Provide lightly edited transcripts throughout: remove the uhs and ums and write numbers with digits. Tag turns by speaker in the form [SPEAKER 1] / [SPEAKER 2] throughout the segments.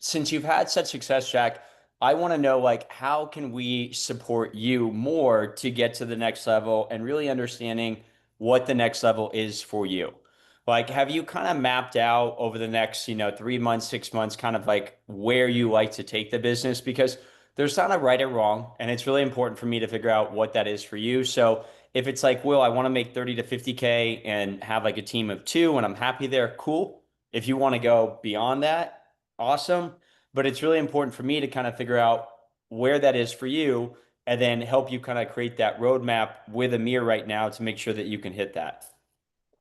[SPEAKER 1] since you've had such success, Jack, I want to know like how can we support you more to get to the next level and really understanding what the next level is for you. Like, have you kind of mapped out over the next, 3 months, 6 months, kind of like where you like to take the business? Because there's not a right or wrong, and it's really important for me to figure out what that is for you. So if it's like, Will, I want to make 30 to 50K and have like a team of two and I'm happy there, cool. If you want to go beyond that, awesome. But it's really important for me to kind of figure out where that is for you and then help you kind of create that roadmap with Amir right now to make sure that you can hit that.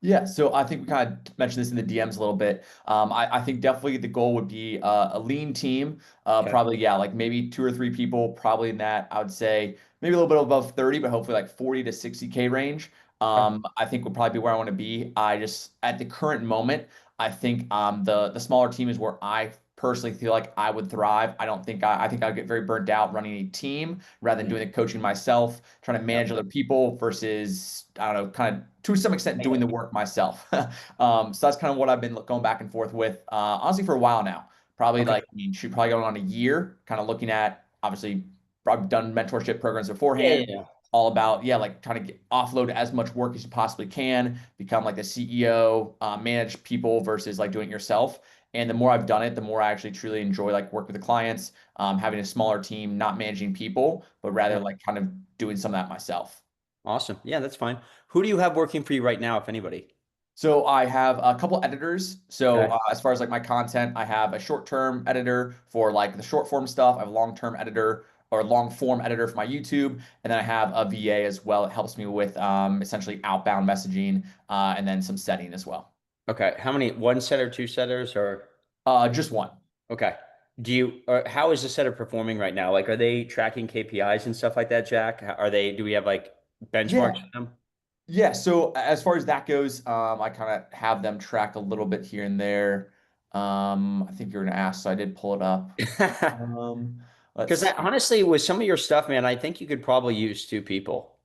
[SPEAKER 2] Yeah, so I think we kind of mentioned this in the DMs a little bit. I think definitely the goal would be a lean team.
[SPEAKER 1] Okay.
[SPEAKER 2] Probably, yeah, like maybe two or three people, probably in that, I would say maybe a little bit above 30, but hopefully like 40 to 60K range.
[SPEAKER 1] Okay.
[SPEAKER 2] I think would probably be where I want to be. I just, at the current moment, I think the smaller team is where I personally feel like I would thrive. I don't think I think I'd get very burnt out running a team rather than
[SPEAKER 1] Mhm.
[SPEAKER 2] doing the coaching myself, trying to
[SPEAKER 1] Yep.
[SPEAKER 2] manage other people versus, I don't know, kind of to some extent doing the work myself. So that's kind of what I've been going back and forth with, honestly, for a while now. Probably
[SPEAKER 1] Okay.
[SPEAKER 2] like, I mean, should probably going on a year, kind of looking at, obviously, I've done mentorship programs
[SPEAKER 1] Yeah, yeah,
[SPEAKER 2] beforehand,
[SPEAKER 1] yeah.
[SPEAKER 2] all about, yeah, like trying to offload as much work as you possibly can, become like the CEO, manage people versus like doing it yourself. And the more I've done it, the more I actually truly enjoy like work with the clients, having a smaller team, not managing people, but rather
[SPEAKER 1] Yeah.
[SPEAKER 2] like kind of doing some of that myself.
[SPEAKER 1] Awesome. Yeah, that's fine. Who do you have working for you right now, if anybody?
[SPEAKER 2] So I have a couple editors. So
[SPEAKER 1] Okay.
[SPEAKER 2] as far as like my content, I have a short-term editor for like the short form stuff. I have a long-term editor or long form editor for my YouTube, and then I have a VA as well. It helps me with essentially outbound messaging and then some setting as well.
[SPEAKER 1] Okay. How many, one setter, two setters, or
[SPEAKER 2] Just one.
[SPEAKER 1] okay. Or how is the setter performing right now? Like, are they tracking KPIs and stuff like that, Jack? Do we have like benchmarks
[SPEAKER 2] Yeah,
[SPEAKER 1] for them?
[SPEAKER 2] yeah. So as far as that goes, I kind of have them track a little bit here and there. I think you're gonna ask, so I did pull it up. Um, let's
[SPEAKER 1] Because
[SPEAKER 2] see.
[SPEAKER 1] honestly, with some of your stuff, man, I think you could probably use two people.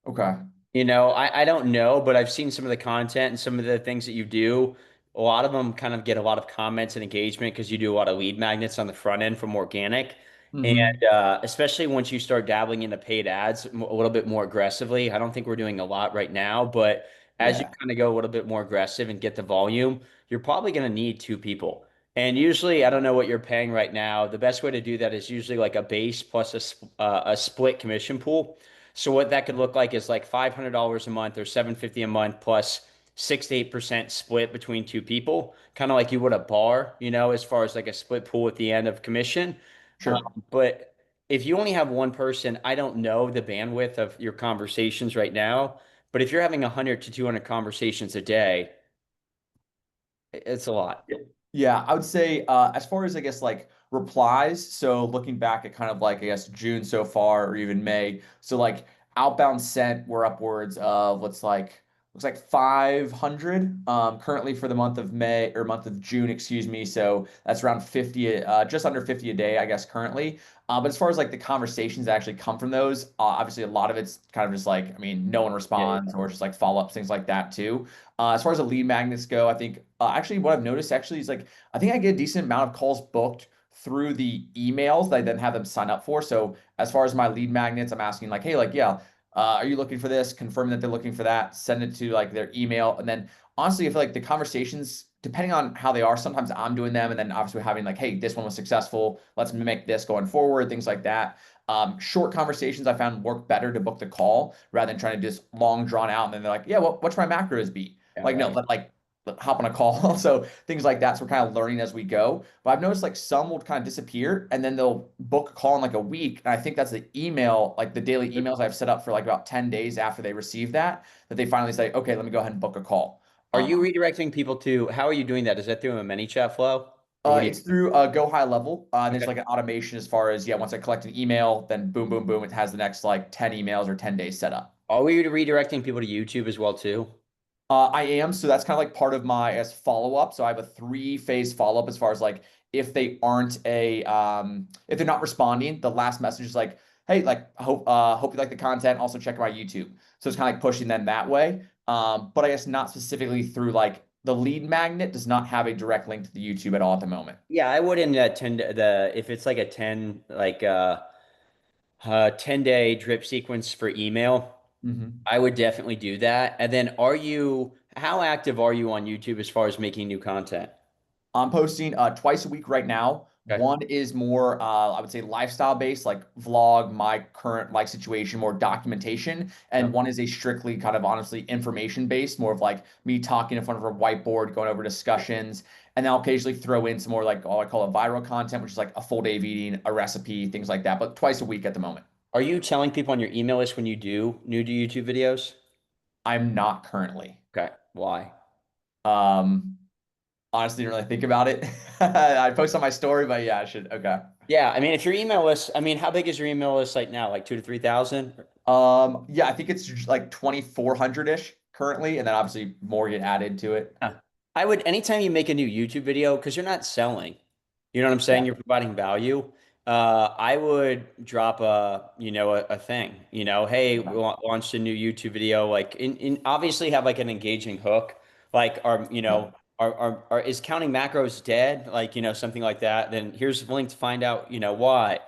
[SPEAKER 2] Okay.
[SPEAKER 1] I don't know, but I've seen some of the content and some of the things that you do. A lot of them kind of get a lot of comments and engagement because you do a lot of lead magnets on the front end from organic.
[SPEAKER 2] Hmm.
[SPEAKER 1] And especially once you start dabbling into paid ads a little bit more aggressively, I don't think we're doing a lot right now, but as you
[SPEAKER 2] Yeah.
[SPEAKER 1] kind of go a little bit more aggressive and get the volume, you're probably going to need two people. And usually, I don't know what you're paying right now. The best way to do that is usually like a base plus a split commission pool. So what that could look like is like $500 a month or 750 a month plus 6 to 8% split between two people, kind of like you would a bar, as far as like a split pool at the end of commission.
[SPEAKER 2] Sure.
[SPEAKER 1] But if you only have one person, I don't know the bandwidth of your conversations right now. But if you're having 100 to 200 conversations a day, it's a lot.
[SPEAKER 2] Yeah, I would say as far as I guess like replies, so looking back at kind of like I guess June so far or even May, so like outbound sent we're upwards of looks like 500 currently for the month of May or month of June, excuse me. So that's around 50 just under 50 a day I guess currently. But as far as like the conversations that actually come from those, obviously a lot of it's kind of just like I mean no one
[SPEAKER 1] Yeah,
[SPEAKER 2] responds
[SPEAKER 1] yeah.
[SPEAKER 2] or just like follow-ups things like that too. As far as the lead magnets go, I think actually what I've noticed actually is like I think I get a decent amount of calls booked through the emails that I then have them sign up for. So as far as my lead magnets, I'm asking like, hey, like, yeah, are you looking for this? Confirm that they're looking for that. Send it to like their email, and then honestly, I feel like the conversations, depending on how they are, sometimes I'm doing them, and then obviously having like, hey, this one was successful. Let's mimic this going forward, things like that. Short conversations I found work better to book the call rather than trying to just long drawn out. And then they're like, yeah, what's my macros be?
[SPEAKER 1] Yeah,
[SPEAKER 2] Like, no,
[SPEAKER 1] right.
[SPEAKER 2] hop on a call. So things like that. So we're kind of learning as we go. But I've noticed like some will kind of disappear and then they'll book a call in like a week. And I think that's the email, like the daily emails I've set up for like about 10 days after they receive that, that they finally say, okay, let me go ahead and book a call.
[SPEAKER 1] Are you redirecting people to, how are you doing that? Is that through a many chat flow? Or what do you?
[SPEAKER 2] It's through Go High Level. There's
[SPEAKER 1] Okay.
[SPEAKER 2] like an automation as far as, yeah, once I collect an email, then boom, boom, boom, it has the next like 10 emails or 10 days set up.
[SPEAKER 1] Are we redirecting people to YouTube as well too?
[SPEAKER 2] I am. So that's kind of like part of my as follow up. So I have a three-phase follow up as far as like if they aren't if they're not responding, the last message is like, hey, like hope you like the content. Also check my YouTube. So it's kind of like pushing them that way. But I guess not specifically through like the lead magnet does not have a direct link to the YouTube at all at the moment.
[SPEAKER 1] Yeah, I wouldn't tend to the if it's like a 10 10-day drip sequence for email,
[SPEAKER 2] Mhm.
[SPEAKER 1] I would definitely do that. And then how active are you on YouTube as far as making new content?
[SPEAKER 2] I'm posting twice a week right now.
[SPEAKER 1] Okay.
[SPEAKER 2] One is more, I would say, lifestyle based, like vlog, my current life situation, more documentation. And
[SPEAKER 1] Yep.
[SPEAKER 2] one is a strictly kind of honestly information based, more of like me talking in front of a whiteboard, going over discussions. And then I'll occasionally throw in some more like all I call it viral content, which is like a full day of eating, a recipe, things like that. But twice a week at the moment.
[SPEAKER 1] Are you telling people on your email list when you do new to YouTube videos?
[SPEAKER 2] I'm not currently.
[SPEAKER 1] Okay. Why?
[SPEAKER 2] Um, Honestly, didn't really think about it. I post on my story, but yeah, I should. Okay.
[SPEAKER 1] Yeah, I mean, if your email list, I mean, how big is your email list like now? Like 2 to 3,000?
[SPEAKER 2] Yeah, I think it's like 2,400-ish currently, and then obviously more get added to it.
[SPEAKER 1] Huh. I would, anytime you make a new YouTube video, because you're not selling, you know what I'm saying?
[SPEAKER 2] Yeah.
[SPEAKER 1] You're providing value. I would drop a thing, hey, we
[SPEAKER 2] Okay.
[SPEAKER 1] launched a new YouTube video, like obviously have like an engaging hook, like
[SPEAKER 2] Yeah.
[SPEAKER 1] is counting macros dead? Like, something like that. Then here's the link to find out, why.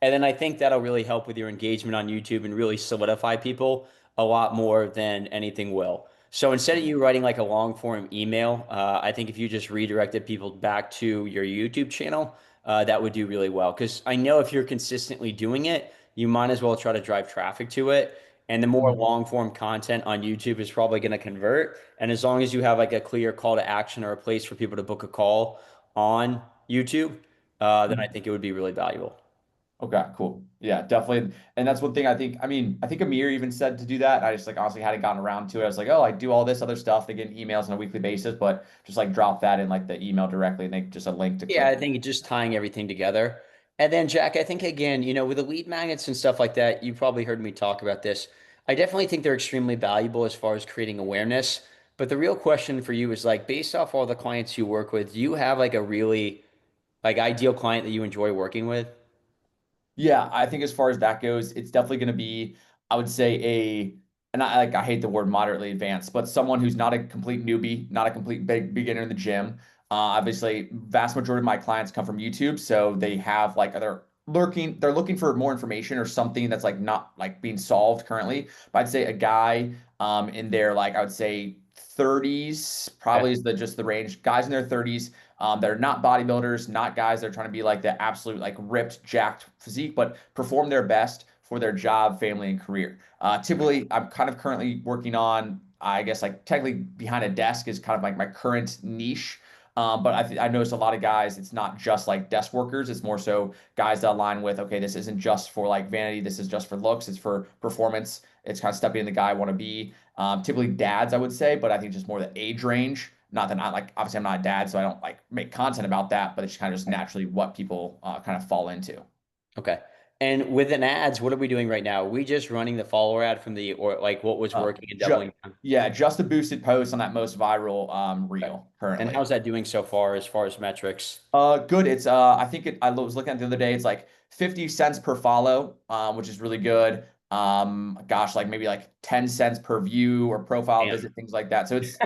[SPEAKER 1] And then I think that'll really help with your engagement on YouTube and really solidify people a lot more than anything will. So instead of you writing like a long form email, I think if you just redirected people back to your YouTube channel, that would do really well. Because I know if you're consistently doing it, you might as well try to drive traffic to it. And the more
[SPEAKER 2] Mhm.
[SPEAKER 1] long form content on YouTube is probably going to convert. And as long as you have like a clear call to action or a place for people to book a call on YouTube, then I
[SPEAKER 2] Mhm.
[SPEAKER 1] think it would be really valuable.
[SPEAKER 2] Okay, cool. Yeah, definitely. And that's one thing I think, I mean, I think Amir even said to do that. I just like honestly hadn't gotten around to it. I was like, oh, I do all this other stuff. They get emails on a weekly basis, but just like drop that in like the email directly and they just a link to
[SPEAKER 1] Yeah,
[SPEAKER 2] click.
[SPEAKER 1] I think just tying everything together. And then, Jack, I think again, with the lead magnets and stuff like that, you probably heard me talk about this. I definitely think they're extremely valuable as far as creating awareness. But the real question for you is like, based off all the clients you work with, do you have like a really like ideal client that you enjoy working with?
[SPEAKER 2] Yeah, I think as far as that goes, it's definitely going to be, I would say and I hate the word moderately advanced, but someone who's not a complete newbie, not a complete big beginner in the gym. Obviously, vast majority of my clients come from YouTube, so they have like they're looking for more information or something that's like not like being solved currently. But I'd say a guy in their like I would say 30s
[SPEAKER 1] Okay.
[SPEAKER 2] probably is just the range. Guys in their 30s they're not bodybuilders, not guys that are trying to be like the absolute like ripped, jacked physique, but perform their best for their job, family, and career. Typically, I'm kind of currently working on, I guess, like technically behind a desk is kind of like my current niche. But I noticed a lot of guys, it's not just like desk workers. It's more so guys that align with, okay, this isn't just for like vanity. This is just for looks. It's for performance. It's kind of stepping in the guy I want to be. Typically dads, I would say, but I think just more the age range. Not that I like, obviously I'm not a dad, so I don't like make content about that, but it's kind of just naturally what people kind of fall into.
[SPEAKER 1] Okay. And within ads, what are we doing right now? Are we just running the follower ad from the or like what was
[SPEAKER 2] Uh,
[SPEAKER 1] working and
[SPEAKER 2] ju
[SPEAKER 1] doubling down?
[SPEAKER 2] yeah, just a boosted post on that most viral
[SPEAKER 1] Okay.
[SPEAKER 2] reel
[SPEAKER 1] And
[SPEAKER 2] currently.
[SPEAKER 1] how's that doing so far as metrics?
[SPEAKER 2] Good. It's I think I was looking at it the other day. It's like 50 cents per follow, which is really good. Gosh, like maybe like 10 cents per view or profile
[SPEAKER 1] Damn.
[SPEAKER 2] visit, things like that. So it's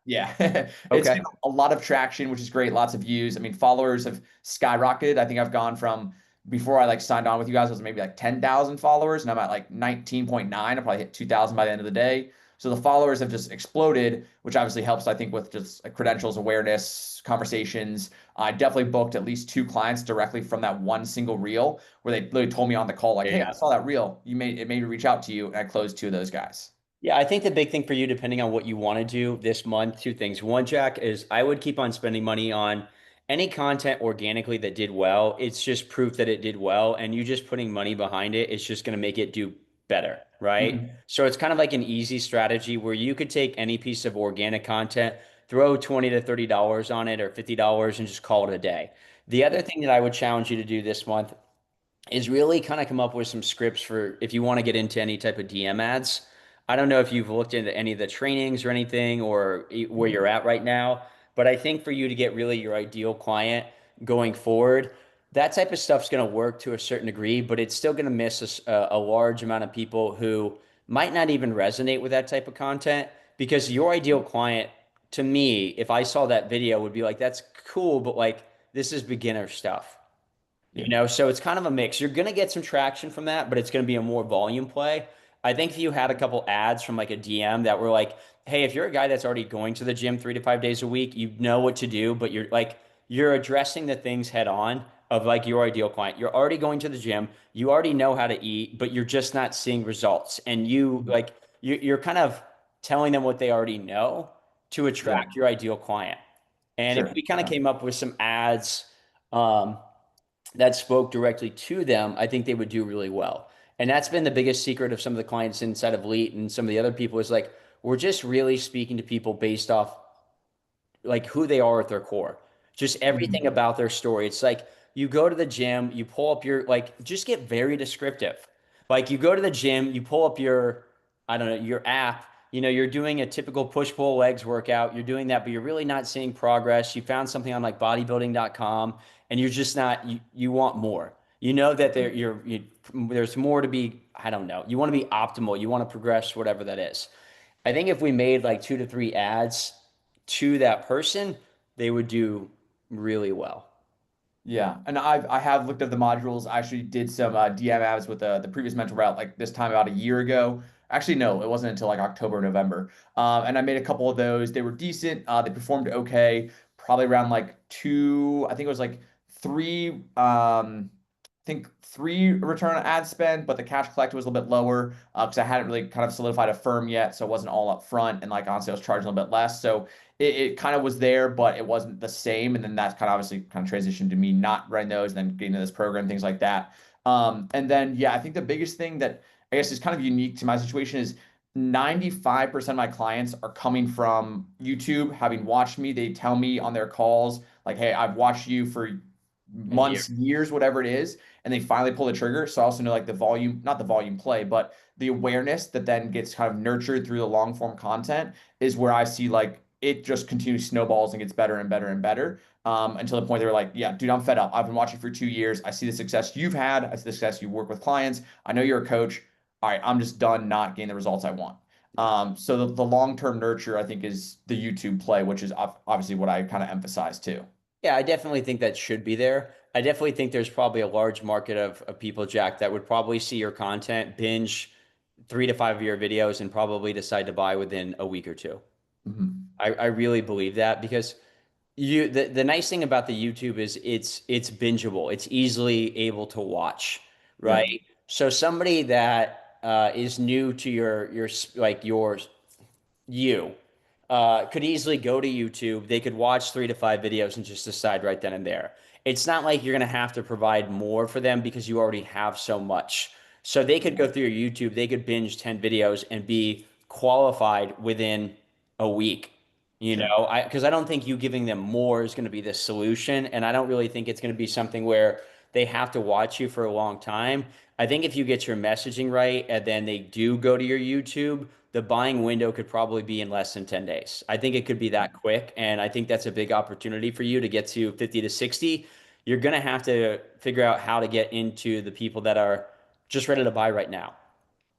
[SPEAKER 2] yeah, it's
[SPEAKER 1] Okay.
[SPEAKER 2] getting a lot of traction, which is great. Lots of views. I mean, followers have skyrocketed. I think I've gone from before I like signed on with you guys, I was maybe like 10,000 followers, and I'm at like 19.9. I'll probably hit 2,000 by the end of the day. So the followers have just exploded, which obviously helps, I think, with just credentials, awareness, conversations. I definitely booked at least two clients directly from that one single reel where they literally told me on the call, like, hey, I
[SPEAKER 1] Yeah.
[SPEAKER 2] saw that reel. It made me reach out to you. And I closed two of those guys.
[SPEAKER 1] Yeah, I think the big thing for you, depending on what you want to do this month, two things. One, Jack, is I would keep on spending money on any content organically that did well. It's just proof that it did well, and you just putting money behind it, it's just going to make it do better, right?
[SPEAKER 2] Mhm.
[SPEAKER 1] So it's kind of like an easy strategy where you could take any piece of organic content, throw 20 to $30 on it or $50 and just call it a day. The other
[SPEAKER 2] Yeah.
[SPEAKER 1] thing that I would challenge you to do this month is really kind of come up with some scripts for if you want to get into any type of DM ads. I don't know if you've looked into any of the trainings or anything or where you're at right now, but I think for you to get really your ideal client going forward, that type of stuff's going to work to a certain degree, but it's still going to miss a large amount of people who might not even resonate with that type of content because your ideal client to me, if I saw that video, would be like, that's cool, but like this is beginner stuff.
[SPEAKER 2] Yeah.
[SPEAKER 1] So it's kind of a mix. You're going to get some traction from that, but it's going to be a more volume play. I think if you had a couple ads from like a DM that were like, hey, if you're a guy that's already going to the gym 3 to 5 days a week, you know what to do, but you're addressing the things head on of like your ideal client. You're already going to the gym, you already know how to eat, but you're just not seeing results. And you're kind of telling them what they already know to
[SPEAKER 2] Yeah.
[SPEAKER 1] attract your ideal client. And if
[SPEAKER 2] Sure.
[SPEAKER 1] we kind of
[SPEAKER 2] Okay.
[SPEAKER 1] came up with some ads, um, that spoke directly to them, I think they would do really well. And that's been the biggest secret of some of the clients inside of Leet and some of the other people is like, we're just really speaking to people based off like who they are at their core, just everything
[SPEAKER 2] Mhm.
[SPEAKER 1] about their story. It's like you go to the gym, you pull up your, like, just get very descriptive. Like you go to the gym, you pull up your, I don't know, your app, you're doing a typical push pull legs workout. You're doing that, but you're really not seeing progress. You found something on like bodybuilding.com and you're just not, you want more. You know that there's more to be, I don't know. You want to be optimal. You want to progress, whatever that is. I think if we made like 2 to 3 ads to that person, they would do really well.
[SPEAKER 2] Yeah, and I have looked at the modules. I actually did some DM ads with the previous mental route like this time about a year ago. Actually, no, it wasn't until like October, November. And I made a couple of those. They were decent. They performed okay. Probably around like two. I think it was like three. I think three return on ad spend, but the cash collected was a little bit lower because I hadn't really kind of solidified a firm yet, so it wasn't all up front. And like honestly, I was charging a little bit less. So it kind of was there, but it wasn't the same. And then that's kind of obviously kind of transitioned to me not running those and then getting into this program, things like that. And then, yeah, I think the biggest thing that I guess is kind of unique to my situation is 95% of my clients are coming from YouTube, having watched me. They tell me on their calls, like, hey, I've watched you for
[SPEAKER 1] A year.
[SPEAKER 2] months, years, whatever it is, and they finally pull the trigger. So I also know like the volume, not the volume play, but the awareness that then gets kind of nurtured through the long form content is where I see like it just continues snowballs and gets better and better and better. Until the point they were like, yeah, dude, I'm fed up. I've been watching for 2 years. I see the success you've had. I see the success you work with clients. I know you're a coach. All right, I'm just done not getting the results I want. So the long-term nurture, I think, is the YouTube play, which is obviously what I kind of emphasize too.
[SPEAKER 1] Yeah, I definitely think that should be there. I definitely think there's probably a large market of people, Jack, that would probably see your content, binge 3 to 5 year videos, and probably decide to buy within a week or two.
[SPEAKER 2] Mhm.
[SPEAKER 1] I really believe that because the nice thing about the YouTube is it's bingeable. It's easily able to watch,
[SPEAKER 2] Yeah,
[SPEAKER 1] right? So somebody that is new to you could easily go to YouTube. They could watch 3 to 5 videos and just decide right then and there. It's not like you're going to have to provide more for them because you already have so much. So they could
[SPEAKER 2] yeah,
[SPEAKER 1] go through your YouTube, they could binge 10 videos and be qualified within a week.
[SPEAKER 2] sure.
[SPEAKER 1] Because I don't think you giving them more is going to be the solution. And I don't really think it's going to be something where they have to watch you for a long time. I think if you get your messaging right and then they do go to your YouTube, the buying window could probably be in less than 10 days. I think it could be that quick. And I think that's a big opportunity for you to get to 50 to 60. You're going to have to figure out how to get into the people that are just ready to buy right now.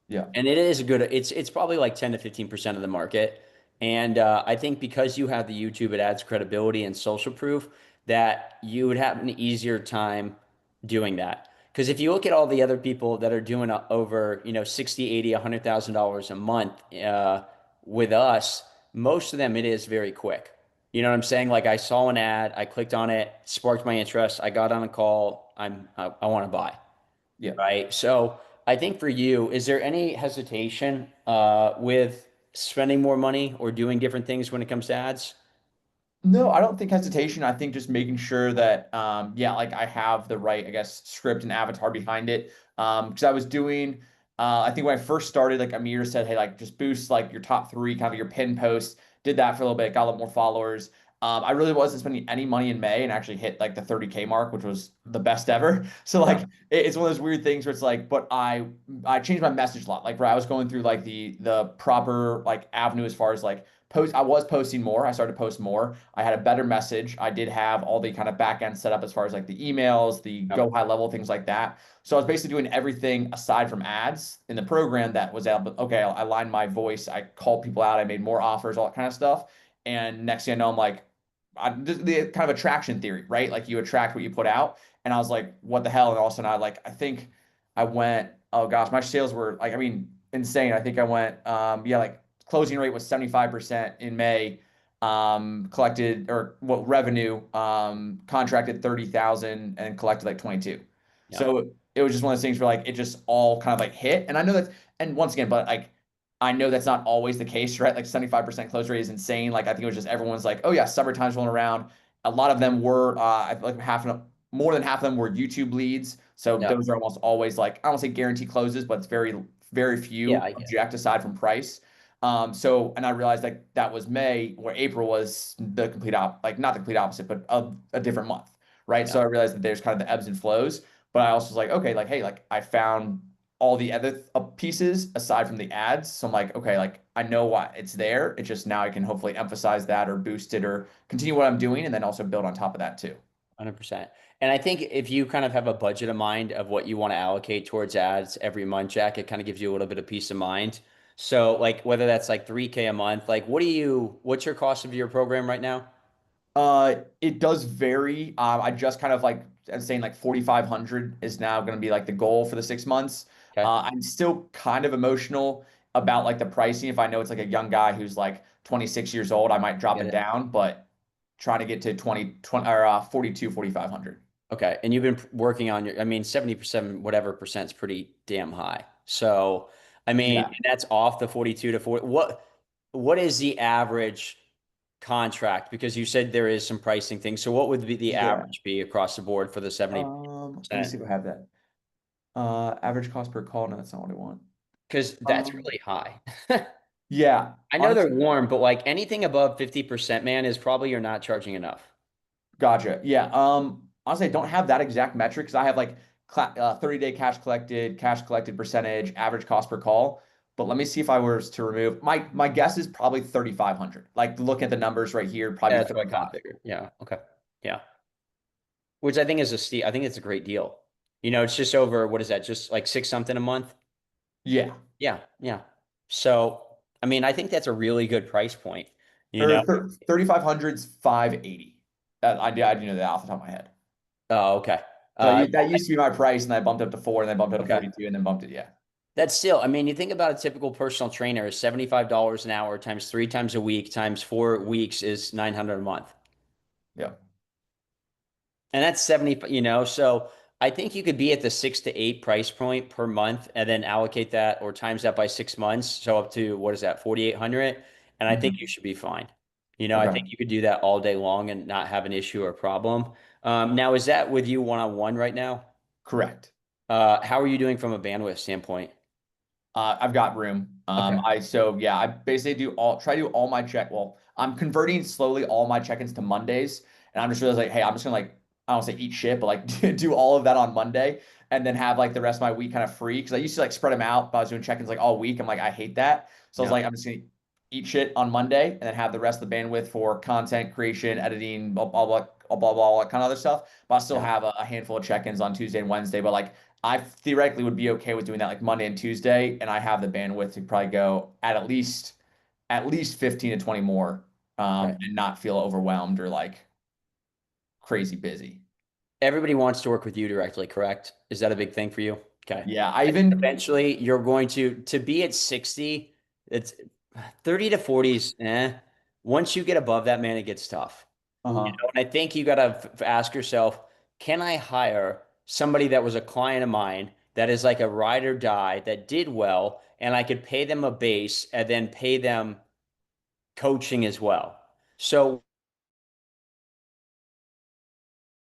[SPEAKER 2] Yeah,
[SPEAKER 1] And it is a good, it's probably like 10 to 15% of the market. And I think because you have the YouTube, it adds credibility and social proof that you would have an easier time doing that. Because if you look at all the other people that are doing over, 60, 80, $100,000 a month with us, most of them, it is very quick. You know what I'm saying? Like I saw an ad, I clicked on it, sparked my interest, I got on a call, I want to buy,
[SPEAKER 2] yeah.
[SPEAKER 1] right? So I think for you, is there any hesitation with spending more money or doing different things when it comes to ads?
[SPEAKER 2] No, I don't think hesitation. I think just making sure that, yeah, like I have the right, I guess, script and avatar behind it. Because I was doing, I think when I first started, like Amir said, hey, like just boost like your top three, kind of your pin posts. Did that for a little bit, got a lot more followers. I really wasn't spending any money in May and actually hit like the 30K mark, which was the best ever. So like
[SPEAKER 1] Yeah.
[SPEAKER 2] it's one of those weird things where it's like, but I changed my message a lot. Like where I was going through like the proper like avenue as far as like post. I was posting more. I started to post more. I had a better message. I did have all the kind of back end set up as far as like the emails, the go
[SPEAKER 1] Yep.
[SPEAKER 2] high level, things like that. So I was basically doing everything aside from ads in the program that was able, okay, I aligned my voice, I called people out, I made more offers, all that kind of stuff. And next thing I know, I'm like, the kind of attraction theory, right? Like you attract what you put out. And I was like, what the hell? And all of a sudden, I think I went, oh gosh, my sales were like, I mean, insane. I think I went, yeah, like closing rate was 75% in May. Collected or what revenue, contracted 30,000 and collected like 22.
[SPEAKER 1] Yeah.
[SPEAKER 2] So it was just one of those things where like it just all kind of like hit. And I know that, and once again, but like I know that's not always the case, right? Like 75% close rate is insane. Like I think it was just everyone's like, oh yeah, summertime's rolling around. A lot of them were, I feel like more than half of them were YouTube leads. So
[SPEAKER 1] Yeah.
[SPEAKER 2] those are almost always like, I don't say guaranteed closes, but it's very, very
[SPEAKER 1] Yeah,
[SPEAKER 2] few
[SPEAKER 1] I get it.
[SPEAKER 2] object aside from price. So, and I realized like that was May, where April was the complete like not the complete opposite, but a different month, right?
[SPEAKER 1] Yeah.
[SPEAKER 2] So I realized that there's kind of the ebbs and flows. But I also was like, okay, like, hey, like I found all the other pieces aside from the ads. So I'm like, okay, like I know why it's there. It's just now I can hopefully emphasize that or boost it or continue what I'm doing and then also build on top of that too.
[SPEAKER 1] 100%. And I think if you kind of have a budget in mind of what you want to allocate towards ads every month, Jack, it kind of gives you a little bit of peace of mind. So like whether that's like 3K a month, like what's your cost of your program right now?
[SPEAKER 2] It does vary. I just kind of like I'm saying like 4,500 is now going to be like the goal for the 6 months.
[SPEAKER 1] Okay.
[SPEAKER 2] I'm still kind of emotional about like the pricing. If I know it's like a young guy who's like 26 years old, I might drop
[SPEAKER 1] Get
[SPEAKER 2] it
[SPEAKER 1] it.
[SPEAKER 2] down, but trying to get to 20 or 42, 4,500.
[SPEAKER 1] Okay. And you've been working on I mean, 70%, whatever percent is pretty damn high. So, I mean,
[SPEAKER 2] Yeah.
[SPEAKER 1] and that's off the 42 to 40. What is the average contract? Because you said there is some pricing things. So what would be the
[SPEAKER 2] Yeah.
[SPEAKER 1] average be across the board for the 70%?
[SPEAKER 2] Let me see if I have that. Average cost per call. No, that's not what I want.
[SPEAKER 1] Because that's
[SPEAKER 2] Um,
[SPEAKER 1] really high.
[SPEAKER 2] yeah,
[SPEAKER 1] I know they're
[SPEAKER 2] honestly,
[SPEAKER 1] warm, but like anything above 50%, man, is probably you're not charging enough.
[SPEAKER 2] gotcha. Yeah. Honestly, I don't have that exact metric because I have like 30-day cash collected percentage, average cost per call. But let me see if I was to remove my guess is probably 3,500. Like look at the numbers right here,
[SPEAKER 1] Yeah,
[SPEAKER 2] probably
[SPEAKER 1] that's what I kind of
[SPEAKER 2] 35.
[SPEAKER 1] figured. Yeah. Okay. Yeah. Which I think is I think it's a great deal. You know, it's just over, what is that? Just like six something a month?
[SPEAKER 2] Yeah.
[SPEAKER 1] Yeah. Yeah. So, I mean, I think that's a really good price point, you know?
[SPEAKER 2] Or 3,500's 580. I do know that off the top of my head.
[SPEAKER 1] Oh, okay.
[SPEAKER 2] So
[SPEAKER 1] Uh,
[SPEAKER 2] that used to be my price, and I bumped up to four, and then bumped up to
[SPEAKER 1] okay.
[SPEAKER 2] 42, and then bumped it. Yeah.
[SPEAKER 1] That's still, I mean, you think about a typical personal trainer is $75 an hour times three times a week times 4 weeks is 900 a month.
[SPEAKER 2] Yeah.
[SPEAKER 1] And that's 70, so I think you could be at the 6 to 8 price point per month and then allocate that or times that by 6 months. So up to what is that, 4,800? And I think you
[SPEAKER 2] Mhm.
[SPEAKER 1] should be fine. I
[SPEAKER 2] Okay.
[SPEAKER 1] think you could do that all day long and not have an issue or problem. Now, is that with you one on one right now?
[SPEAKER 2] Correct.
[SPEAKER 1] How are you doing from a bandwidth standpoint?
[SPEAKER 2] I've got room.
[SPEAKER 1] Okay.
[SPEAKER 2] So yeah, I basically try to do all my check. Well, I'm converting slowly all my check-ins to Mondays, and I'm just realizing like, hey, I'm just gonna like I don't say eat shit, but like do all of that on Monday, and then have like the rest of my week kind of free because I used to like spread them out, but I was doing check-ins like all week. I'm like I hate that, so I was
[SPEAKER 1] Yeah.
[SPEAKER 2] like I'm just gonna eat shit on Monday and then have the rest of the bandwidth for content creation, editing, blah, all that kind of other stuff. But I still
[SPEAKER 1] Yeah.
[SPEAKER 2] have a handful of check-ins on Tuesday and Wednesday, but like I theoretically would be okay with doing that like Monday and Tuesday, and I have the bandwidth to probably go at least 15 to 20 more,
[SPEAKER 1] Okay.
[SPEAKER 2] and not feel overwhelmed or like crazy busy.
[SPEAKER 1] Everybody wants to work with you directly, correct? Is that a big thing for you? Okay.
[SPEAKER 2] Yeah, I
[SPEAKER 1] I think
[SPEAKER 2] even
[SPEAKER 1] eventually you're going to be at 60, it's 30 to 40s, eh. Once you get above that, man, it gets tough.
[SPEAKER 2] uh-huh.
[SPEAKER 1] And I think you got to ask yourself, can I hire somebody that was a client of mine that is like a ride or die that did well, and I could pay them a base and then pay them coaching as well. So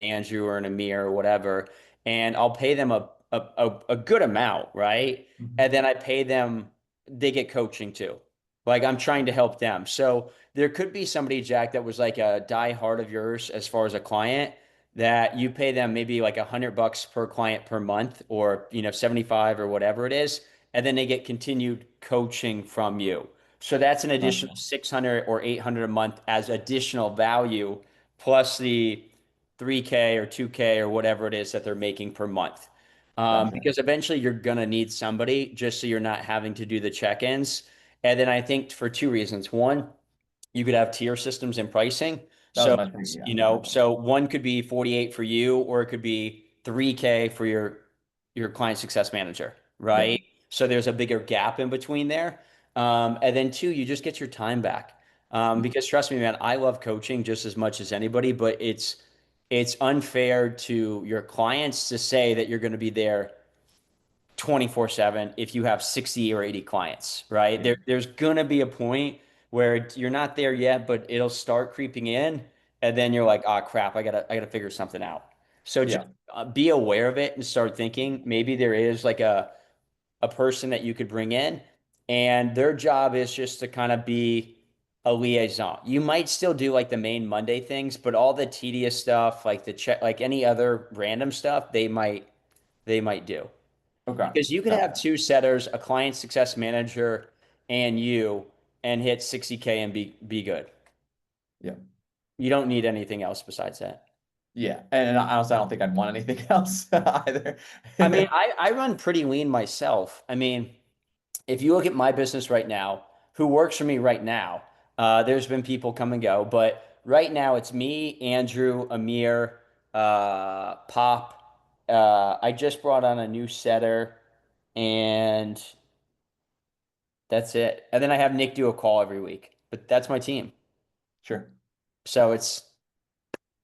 [SPEAKER 1] Andrew or an Amir or whatever, and I'll pay them a good amount, right?
[SPEAKER 2] Mhm.
[SPEAKER 1] And then I pay them, they get coaching too. Like I'm trying to help them. So there could be somebody, Jack, that was like a die hard of yours as far as a client that you pay them maybe like $100 per client per month or 75 or whatever it is, and then they get continued coaching from you. So that's an additional
[SPEAKER 2] Gotcha.
[SPEAKER 1] 600 or 800 a month as additional value plus the 3K or 2K or whatever it is that they're making per month.
[SPEAKER 2] Gotcha.
[SPEAKER 1] Because eventually you're going to need somebody just so you're not having to do the check-ins. And then I think for two reasons. One, you could have tier systems in pricing.
[SPEAKER 2] That was
[SPEAKER 1] So,
[SPEAKER 2] my thing. Yeah.
[SPEAKER 1] so one could be 48 for you, or it could be 3K for your client success manager,
[SPEAKER 2] Yeah.
[SPEAKER 1] right? So there's a bigger gap in between there. And then two, you just get your time back. Because trust me, man, I love coaching just as much as anybody, but it's unfair to your clients to say that you're going to be there 24/7 if you have 60 or 80 clients, right?
[SPEAKER 2] Yeah.
[SPEAKER 1] There's gonna be a point where you're not there yet, but it'll start creeping in, and then you're like, oh crap, I gotta figure something out. So just
[SPEAKER 2] Yeah.
[SPEAKER 1] be aware of it and start thinking maybe there is like a person that you could bring in, and their job is just to kind of be a liaison. You might still do like the main Monday things, but all the tedious stuff, like the check, like any other random stuff, they might do.
[SPEAKER 2] Okay.
[SPEAKER 1] Because you could
[SPEAKER 2] No.
[SPEAKER 1] have two setters, a client success manager, and you, and hit 60K and be good.
[SPEAKER 2] Yeah.
[SPEAKER 1] You don't need anything else besides that.
[SPEAKER 2] Yeah. And honestly, I don't think I'd want anything else either.
[SPEAKER 1] I mean, I run pretty lean myself. I mean, if you look at my business right now, who works for me right now, there's been people come and go, but right now it's me, Andrew, Amir, Pop. I just brought on a new setter, and that's it. And then I have Nick do a call every week, but that's my team.
[SPEAKER 2] Sure.
[SPEAKER 1] So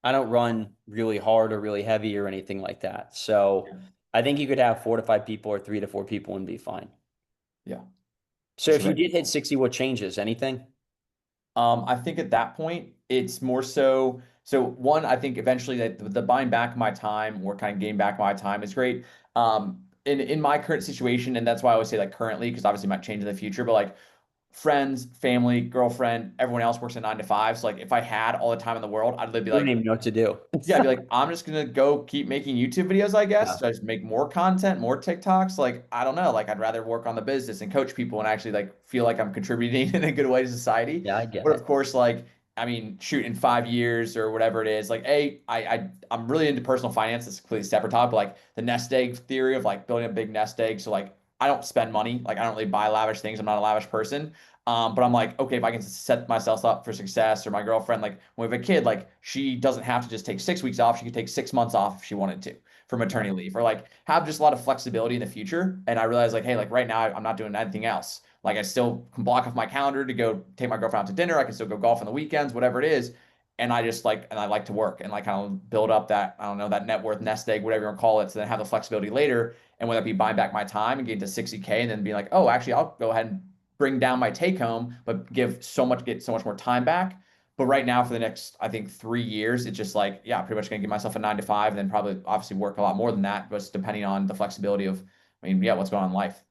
[SPEAKER 1] I don't run really hard or really heavy or anything like that. So
[SPEAKER 2] Yeah.
[SPEAKER 1] I think you could have 4 to 5 people or 3 to 4 people and be fine.
[SPEAKER 2] Yeah.
[SPEAKER 1] So
[SPEAKER 2] That's
[SPEAKER 1] if you
[SPEAKER 2] great.
[SPEAKER 1] did hit 60, what changes? Anything?
[SPEAKER 2] I think at that point, it's more so. So one, I think eventually that the buying back my time or kind of getting back my time is great. In my current situation, and that's why I always say like currently, because obviously it might change in the future, but like friends, family, girlfriend, everyone else works a 9 to 5. So like if I had all the time in the world, I'd literally be
[SPEAKER 1] You don't
[SPEAKER 2] like,
[SPEAKER 1] even know what to do.
[SPEAKER 2] yeah, I'd be like, I'm just gonna go keep making YouTube videos, I guess.
[SPEAKER 1] Yeah.
[SPEAKER 2] Just make more content, more TikToks. Like, I don't know. Like, I'd rather work on the business and coach people and actually like feel like I'm contributing in a good way to society.
[SPEAKER 1] Yeah, I get
[SPEAKER 2] But of
[SPEAKER 1] it.
[SPEAKER 2] course, like, I mean, shoot, in 5 years or whatever it is, like, I'm really into personal finance. It's a completely separate topic. But like the nest egg theory of like building a big nest egg. So like, I don't spend money. Like, I don't really buy lavish things. I'm not a lavish person. But I'm like, okay, if I can set myself up for success, or my girlfriend, like when we have a kid, like she doesn't have to just take 6 weeks off. She could take 6 months off if she wanted to for
[SPEAKER 1] Yeah.
[SPEAKER 2] maternity leave, or like have just a lot of flexibility in the future. And I realized like, hey, like right now I'm not doing anything else. Like I still can block off my calendar to go take my girlfriend out to dinner. I can still go golf on the weekends, whatever it is. And I like to work and like kind of build up that, I don't know, that net worth nest egg, whatever you want to call it, to then have the flexibility later. And whether it be buying back my time and getting to 60K and then be like, oh, actually, I'll go ahead and bring down my take home, but get so much more time back. But right now, for the next, I think 3 years, it's just like, yeah, pretty much gonna give myself a 9 to 5, and then probably obviously work a lot more than that, but depending on the flexibility of, I mean, yeah, what's going on in life.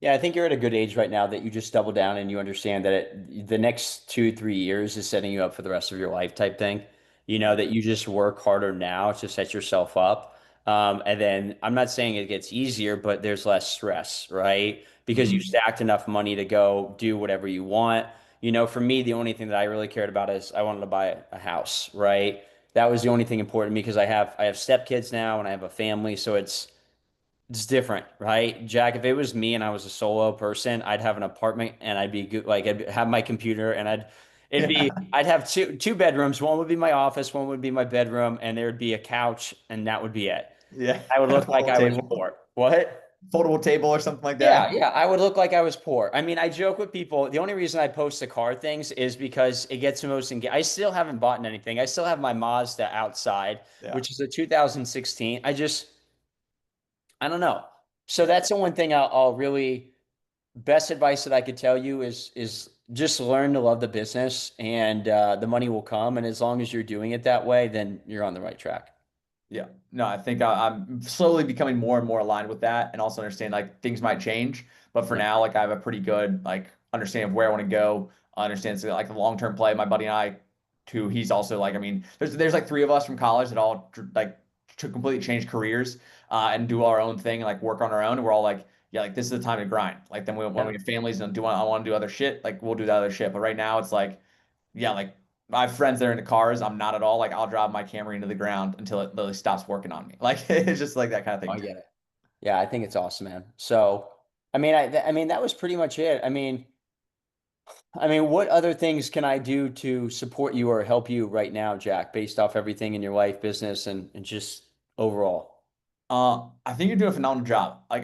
[SPEAKER 1] Yeah, I think you're at a good age right now that you just double down and you understand that the next 2, 3 years is setting you up for the rest of your life type thing. You know,
[SPEAKER 2] Yeah.
[SPEAKER 1] that you just work harder now to set yourself up. And then I'm not saying it gets easier, but there's less stress, right? Because you
[SPEAKER 2] Mhm.
[SPEAKER 1] stacked enough money to go do whatever you want. You know, for me, the only thing that I really cared about is I wanted to buy a house, right? That was the only thing important to me because I have stepkids now and I have a family, so it's different, right? Jack, if it was me and I was a solo person, I'd have an apartment and I'd be good, like I'd have my computer and I'd have two bedrooms. One would be my office, one would be my bedroom, and there would be a couch, and that would be it.
[SPEAKER 2] Yeah.
[SPEAKER 1] I would
[SPEAKER 2] And a
[SPEAKER 1] look like
[SPEAKER 2] foldable
[SPEAKER 1] I was
[SPEAKER 2] table,
[SPEAKER 1] poor. What?
[SPEAKER 2] foldable table or something like
[SPEAKER 1] Yeah,
[SPEAKER 2] that.
[SPEAKER 1] yeah, I would look like I was poor. I mean, I joke with people. The only reason I post the car things is because it gets the most engaged. I still haven't bought anything. I still have my Mazda outside,
[SPEAKER 2] Yeah.
[SPEAKER 1] which is a 2016. I don't know. So
[SPEAKER 2] Yeah.
[SPEAKER 1] that's the one thing I'll really best advice that I could tell you is just learn to love the business and the money will come. And as long as you're doing it that way, then you're on the right track.
[SPEAKER 2] Yeah. No, I think I'm slowly becoming more and more aligned with that, and also understand like things might change. But for
[SPEAKER 1] Yeah.
[SPEAKER 2] now, like I have a pretty good like understanding of where I want to go. I understand so, like the long-term play. My buddy and I, too, he's also like, I mean, there's like three of us from college that all like to completely change careers and do our own thing and like work on our own. And we're all like, yeah, like this is the time to grind. Like then when we
[SPEAKER 1] Yeah.
[SPEAKER 2] have families and I want to do other shit, like we'll do that other shit. But right now, it's like yeah, like I have friends that are into cars. I'm not at all. Like I'll drive my Camry into the ground until it literally stops working on me. Like it's just like that kind of
[SPEAKER 1] Oh,
[SPEAKER 2] thing
[SPEAKER 1] I
[SPEAKER 2] too.
[SPEAKER 1] get it. Yeah, I think it's awesome, man. So, I mean, I mean, that was pretty much it. I mean, I mean, what other things can I do to support you or help you right now, Jack, based off everything in your life, business, and just overall?
[SPEAKER 2] I think you're doing a phenomenal job. Like,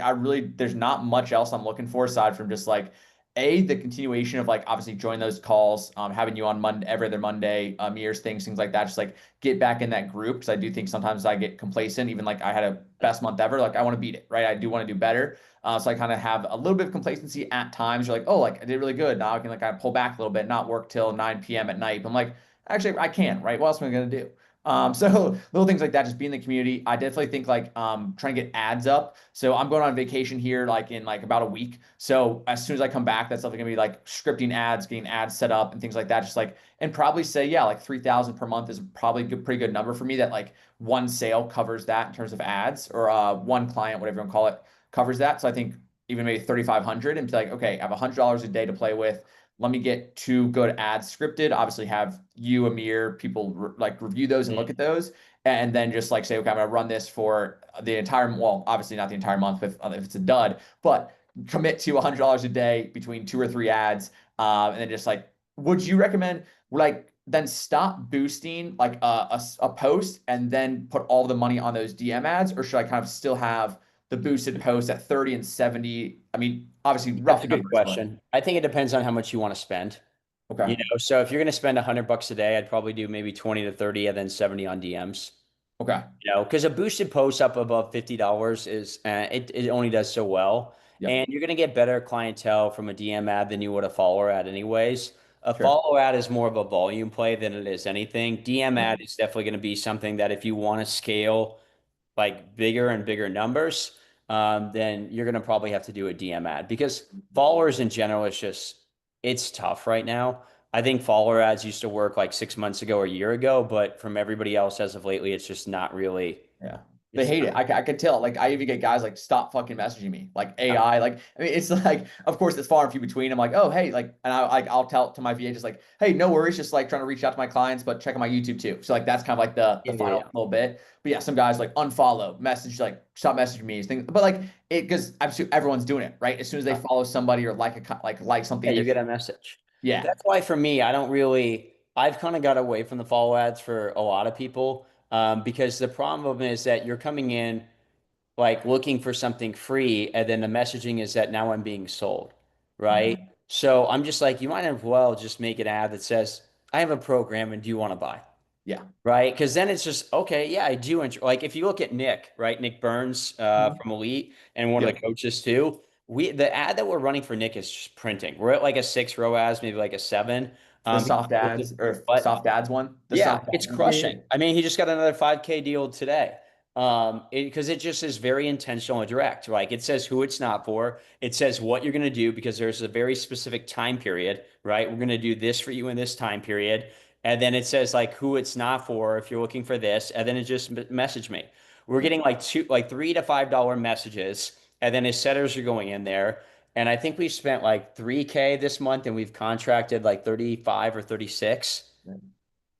[SPEAKER 2] there's not much else I'm looking for aside from just like the continuation of like obviously join those calls, having you on Monday, every other Monday, years things like that. Just like get back in that group because I do think sometimes I get complacent. Even like I had a best month ever, like I want to beat it, right? I do want to do better. So I kind of have a little bit of complacency at times. You're like, oh, like I did really good. Now I can like kind of pull back a little bit, not work till 9 p.m. at night. But I'm like, actually, I can, right? What else am I gonna do? So little things like that, just be in the community. I definitely think like trying to get ads up. So I'm going on vacation here like in like about a week. So as soon as I come back, that's definitely gonna be like scripting ads, getting ads set up and things like that. Just like and probably say, yeah, like 3,000 per month is probably a good, pretty good number for me that like one sale covers that in terms of ads or one client, whatever you want to call it, covers that. So I think even maybe 3,500 and be like, okay, I have $100 a day to play with. Let me get two good ads scripted. Obviously, have you, Amir, people like review those and look
[SPEAKER 1] Mm.
[SPEAKER 2] at those, and then just like say, okay, I'm gonna run this for the entire. Well, obviously not the entire month if it's a dud, but commit to $100 a day between two or three ads, and then just like, would you recommend like then stop boosting like a post and then put all the money on those DM ads, or should I kind of still have the boosted posts at 30 and 70? I mean, obviously
[SPEAKER 1] That's
[SPEAKER 2] rough
[SPEAKER 1] a good
[SPEAKER 2] numbers, but
[SPEAKER 1] question. I think it depends on how much you want to spend.
[SPEAKER 2] okay,
[SPEAKER 1] So if you're going to spend $100 a day, I'd probably do maybe 20 to 30 and then 70 on DMs.
[SPEAKER 2] okay,
[SPEAKER 1] Because a boosted post up above $50 is it only does so well.
[SPEAKER 2] yep,
[SPEAKER 1] And you're going to get better clientele from a DM ad than you would a follower ad anyways. A
[SPEAKER 2] sure,
[SPEAKER 1] follow ad is more of a volume play than it is anything. DM
[SPEAKER 2] yep,
[SPEAKER 1] ad is definitely going to be something that if you want to scale like bigger and bigger numbers, then you're going to probably have to do a DM ad because followers in general is just, it's tough right now. I think follower ads used to work like 6 months ago or a year ago, but from everybody else as of lately, it's just not really,
[SPEAKER 2] yeah. They
[SPEAKER 1] it's
[SPEAKER 2] hate it.
[SPEAKER 1] not.
[SPEAKER 2] I could tell. Like I even get guys like stop fucking messaging me. Like
[SPEAKER 1] Yeah,
[SPEAKER 2] AI. Like I mean, it's like of course it's far and few between. I'm like, oh hey, like, and I'll tell to my VA just like, hey, no worries, just like trying to reach out to my clients, but check out my YouTube too. So like that's kind of like the
[SPEAKER 1] yeah, yeah,
[SPEAKER 2] final
[SPEAKER 1] yeah.
[SPEAKER 2] little bit. But yeah, some guys like unfollow, message like stop messaging me, things. But like it because absolutely everyone's doing it, right? As soon as they follow somebody or like
[SPEAKER 1] Yeah,
[SPEAKER 2] something,
[SPEAKER 1] you
[SPEAKER 2] there's
[SPEAKER 1] get a message.
[SPEAKER 2] yeah,
[SPEAKER 1] That's why for me, I don't really, I've kind of got away from the follow ads for a lot of people because the problem is that you're coming in like looking for something free, and then the messaging is that now I'm being sold, right?
[SPEAKER 2] mhm,
[SPEAKER 1] So I'm just like, you might as well just make an ad that says, I have a program and do you want to buy?
[SPEAKER 2] yeah,
[SPEAKER 1] Right? Because then it's just, okay, yeah, I do enjoy. Like if you look at Nick, right? Nick Burns
[SPEAKER 2] mhm,
[SPEAKER 1] from Elite and one of the
[SPEAKER 2] yep.
[SPEAKER 1] coaches too. The ad that we're running for Nick is just printing. We're at like a 6 ROAS, maybe like a 7.
[SPEAKER 2] The
[SPEAKER 1] He's
[SPEAKER 2] soft ads or
[SPEAKER 1] but
[SPEAKER 2] soft ads one, the
[SPEAKER 1] yeah,
[SPEAKER 2] soft
[SPEAKER 1] it's
[SPEAKER 2] ad. Yeah, yeah,
[SPEAKER 1] crushing. I mean, he just got another 5K deal today. Because it just is very intentional and direct. Like it says who it's not for. It says what you're going to do because there's a very specific time period, right? We're going to do this for you in this time period. And then it says like who it's not for if you're looking for this. And then it just message me. We're
[SPEAKER 2] yep.
[SPEAKER 1] getting like $3 to $5 messages. And then his setters are going in there. And I think we spent like 3K this month and we've contracted like 35 or 36,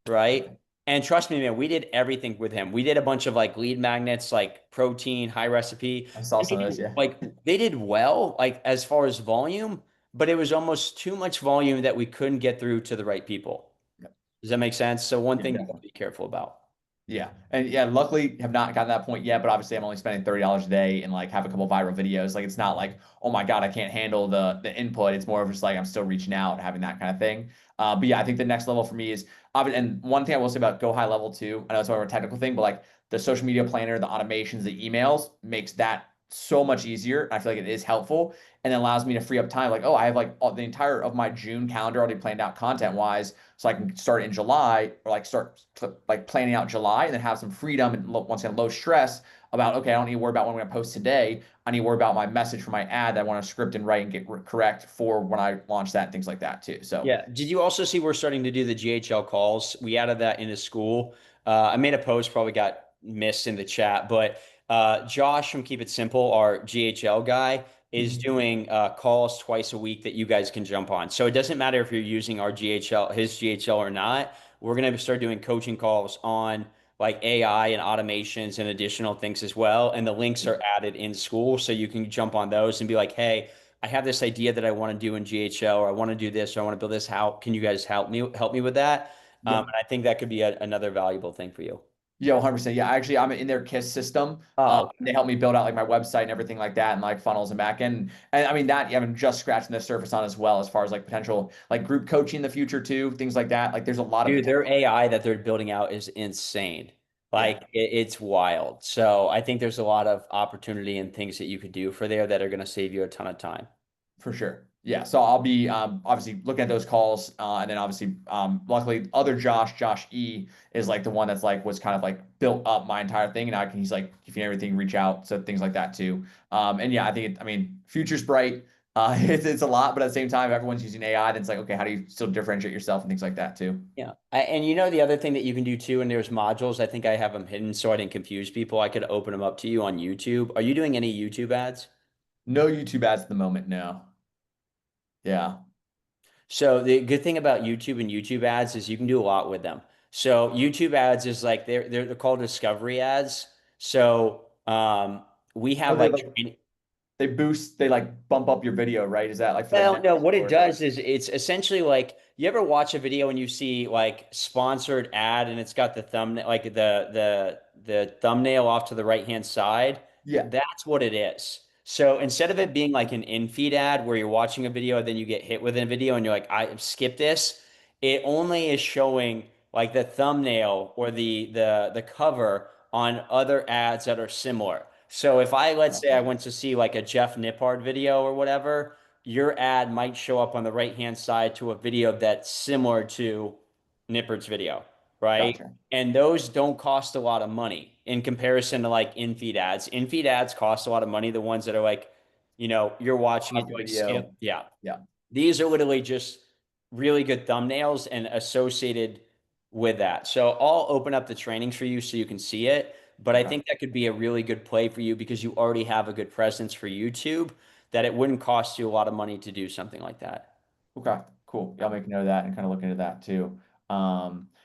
[SPEAKER 1] right?
[SPEAKER 2] Okay.
[SPEAKER 1] And trust me, man, we did everything with him. We did a bunch of like lead magnets, like protein, high recipe.
[SPEAKER 2] I saw
[SPEAKER 1] And
[SPEAKER 2] some of those, yeah.
[SPEAKER 1] they did well, like as far as volume, but it was almost too much volume that we couldn't get through to the right people.
[SPEAKER 2] Yep.
[SPEAKER 1] Does that make sense? So one
[SPEAKER 2] Yeah,
[SPEAKER 1] thing you want
[SPEAKER 2] definitely.
[SPEAKER 1] to be careful about.
[SPEAKER 2] Yeah. And yeah, luckily have not gotten that point yet, but obviously I'm only spending $30 a day and like have a couple viral videos. Like it's not like, oh my God, I can't handle the input. It's more of just like I'm still reaching out, having that kind of thing. But yeah, I think the next level for me is and one thing I will say about Go High Level too, I know it's more of a technical thing, but like the social media planner, the automations, the emails makes that so much easier. I feel like it is helpful and it allows me to free up time. Like, oh, I have like the entire of my June calendar already planned out content wise so I can start in July or like start like planning out July and then have some freedom and once again low stress about okay, I don't need to worry about what I'm going to post today. I need to worry about my message for my ad that I want to script and write and get correct for when I launch that and things like that too. So
[SPEAKER 1] Yeah. Did you also see we're starting to do the GHL calls? We added that into school. I made a post, probably got missed in the chat, but Josh from Keep It Simple, our GHL guy, is
[SPEAKER 2] mhm.
[SPEAKER 1] doing calls twice a week that you guys can jump on. So it doesn't matter if you're using our GHL, his GHL or not. We're going to start doing coaching calls on like AI and automations and additional things as well. And the links are added in school. So you can jump on those and be like, hey, I have this idea that I want to do in GHL, or I want to do this, or I want to build this. How can you guys help me with that?
[SPEAKER 2] Yep.
[SPEAKER 1] And I think that could be another valuable thing for you.
[SPEAKER 2] Yeah, 100%. Yeah, actually, I'm in their KISS system.
[SPEAKER 1] Oh,
[SPEAKER 2] They help me build out like my website and everything like that, and like funnels and backend. And I mean that, yeah, I'm just scratching the surface on as well, as far as like potential like group coaching in the future too, things like that. Like there's a lot of
[SPEAKER 1] dude, their
[SPEAKER 2] potential.
[SPEAKER 1] AI that they're building out is insane.
[SPEAKER 2] Yeah.
[SPEAKER 1] Like it's wild. So I think there's a lot of opportunity and things that you could do for there that are going to save you a ton of time.
[SPEAKER 2] For sure. Yeah. So I'll be obviously looking at those calls. And then obviously, luckily, other Josh E, is like the one that's like was kind of like built up my entire thing. And he's like, if you need everything, reach out. So things like that too. And yeah, I think, I mean, future's bright. It's a lot, but at the same time, if everyone's using AI, then it's like, okay, how do you still differentiate yourself and things like that too?
[SPEAKER 1] Yeah. And you know, the other thing that you can do too, and there's modules, I think I have them hidden so I didn't confuse people. I could open them up to you on YouTube. Are you doing any YouTube ads?
[SPEAKER 2] No YouTube ads at the moment. No. Yeah.
[SPEAKER 1] So the good thing about YouTube and YouTube ads is you can do a lot with them. So YouTube ads is like they're called discovery ads. So we
[SPEAKER 2] Oh,
[SPEAKER 1] have like training.
[SPEAKER 2] they boost, they like bump up your video, right? Is that like for like
[SPEAKER 1] Well, no,
[SPEAKER 2] Netflix
[SPEAKER 1] what it
[SPEAKER 2] or?
[SPEAKER 1] does is it's essentially like you ever watch a video and you see like sponsored ad and it's got the thumbnail like the thumbnail off to the right hand side.
[SPEAKER 2] Yeah.
[SPEAKER 1] That's what it is. So instead of it being like an in-feed ad where you're watching a video and then you get hit with a video and you're like, I skip this, it only is showing like the thumbnail or the cover on other ads that are similar. So if I let's say I
[SPEAKER 2] Gotcha.
[SPEAKER 1] went to see like a Jeff Nippard video or whatever, your ad might show up on the right hand side to a video that's similar to Nippard's video, right?
[SPEAKER 2] Gotcha.
[SPEAKER 1] And those don't cost a lot of money in comparison to like in-feed ads. In-feed ads cost a lot of money. The ones that are like, you're watching it,
[SPEAKER 2] Pause
[SPEAKER 1] you
[SPEAKER 2] the
[SPEAKER 1] like
[SPEAKER 2] video.
[SPEAKER 1] skip. Yeah.
[SPEAKER 2] Yeah.
[SPEAKER 1] These are literally just really good thumbnails and associated with that. So I'll open up the trainings for you so you can see it. But I
[SPEAKER 2] Okay.
[SPEAKER 1] think that could be a really good play for you because you already have a good presence for YouTube, that it wouldn't cost you a lot of money to do something like that.
[SPEAKER 2] Okay, cool. Yeah, I'll make a note of that and kind of look into that too.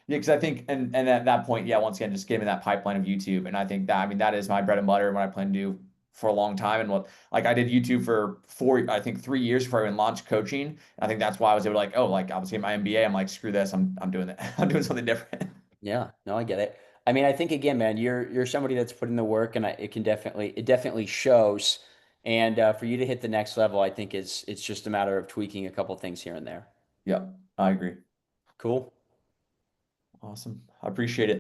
[SPEAKER 2] Yeah, because I think, and at that point, yeah, once again, just give me that pipeline of YouTube, and I think that, I mean, that is my bread and butter and what I plan to do for a long time. And what, like, I did YouTube for I think 3 years before I even launched coaching. I think that's why I was able to like, oh, like I was getting my MBA. I'm like, screw this, I'm doing it. I'm doing something different.
[SPEAKER 1] Yeah, no, I get it. I mean, I think again, man, you're somebody that's put in the work, and it definitely shows. And for you to hit the next level, I think it's just a matter of tweaking a couple things here and there.
[SPEAKER 2] Yeah, I agree.
[SPEAKER 1] Cool.
[SPEAKER 2] Awesome. I appreciate it.